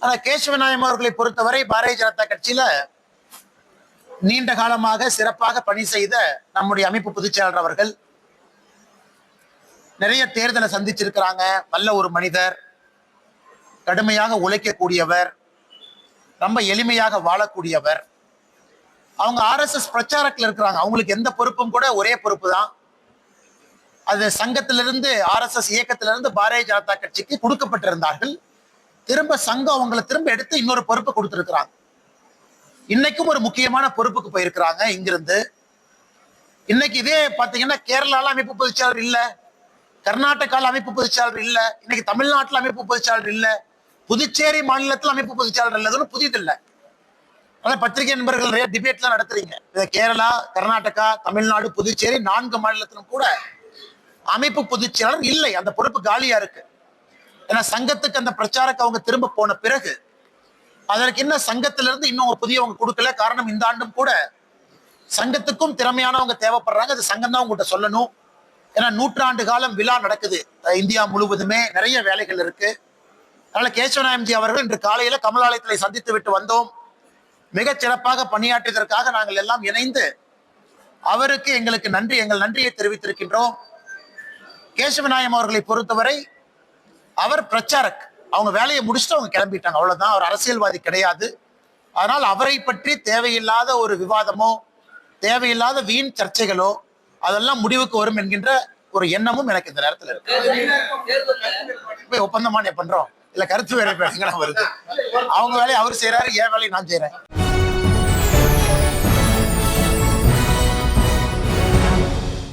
ஆனா கேசவநாயம் அவர்களை பொறுத்தவரை பாரதிய ஜனதா கட்சியில நீண்ட காலமாக சிறப்பாக பணி செய்த நம்முடைய அமைப்பு பொதுச்செயலாளர் அவர்கள் நிறைய தேர்தலை சந்திச்சிருக்கிறாங்க. நல்ல ஒரு மனிதர், கடுமையாக உழைக்கக்கூடியவர், ரொம்ப எளிமையாக வாழக்கூடியவர். அவங்க RSS பிரச்சாரத்தில் இருக்கிறாங்க. அவங்களுக்கு எந்த பொறுப்பும் கூட ஒரே பொறுப்பு தான். அது சங்கத்திலிருந்து RSS இயக்கத்திலிருந்து பாரதிய ஜனதா கட்சிக்கு கொடுக்கப்பட்டிருந்தார்கள். திரும்ப சங்கம் அவங்களை திரும்ப எடுத்து இன்னொரு பொறுப்பு கொடுத்திருக்கிறாங்க. இன்னைக்கும் ஒரு முக்கியமான பொறுப்புக்கு போயிருக்கிறாங்க இங்கிருந்து. இன்னைக்கு இதே பாத்தீங்கன்னா கேரளால அமைப்பு பொதுச்செயலாளர் இல்ல, கர்நாடகால அமைப்பு பொதுச்செயலாளர் இல்ல, இன்னைக்கு தமிழ்நாட்டில் அமைப்பு பொதுச்செயலாளர் இல்ல, புதுச்சேரி மாநிலத்தில் அமைப்பு பொதுச்செயலாளர் இல்லதுன்னு புதிதில்லை. ஆனா பத்திரிகை நண்பர்கள் நிறைய டிபேட்லாம் நடத்துறீங்க. கேரளா, கர்நாடகா, தமிழ்நாடு, புதுச்சேரி 4 மாநிலத்திலும் கூட அமைப்பு பொதுச்செயலாளர் இல்லை. அந்த பொறுப்பு காலியா இருக்கு. ஏன்னா சங்கத்துக்கு அந்த பிரச்சாரக்கு அவங்க திரும்ப போன பிறகு அதற்கு இன்னும் சங்கத்திலிருந்து இன்னும் ஒரு புதியவங்க கொடுக்கல. காரணம் இந்த ஆண்டும் கூட சங்கத்துக்கும் திறமையானவங்க தேவைப்படுறாங்க. அது சங்கம் தான் உங்கள்கிட்ட சொல்லணும். ஏன்னா 100 ஆண்டு காலம் விழா நடக்குது இந்தியா முழுவதுமே, நிறைய வேலைகள் இருக்கு. அதனால கேசவநாயம்ஜி அவர்கள் இன்று காலையில கமலாலயத்தை சந்தித்து விட்டு வந்தோம். மிகச் சிறப்பாக பணியாற்றியதற்காக நாங்கள் எல்லாம் இணைந்து அவருக்கு எங்கள் நன்றியை தெரிவித்திருக்கின்றோம். கேசவநாயம் அவர்களை பொறுத்தவரை அவர் பிரச்சாரக், அவங்க வேலையை முடிச்சுட்டு அவங்க கிளம்பிட்டாங்க, அவ்வளவுதான். அவர் அரசியல்வாதி கிடையாது. அதனால் அவரை பற்றி தேவையில்லாத ஒரு விவாதமோ தேவையில்லாத வீண் சர்ச்சைகளோ அதெல்லாம் முடிவுக்கு வரும் என்கின்ற ஒரு எண்ணமும் எனக்கு இந்த நேரத்தில் இருக்கு. ஒப்பந்தமான பண்றோம் இல்ல, கருத்து வேறுபாடுகள் வருது. அவங்க வேலையை அவர் செய்யறாரு, என் வேலையை நான் செய்யறேன்.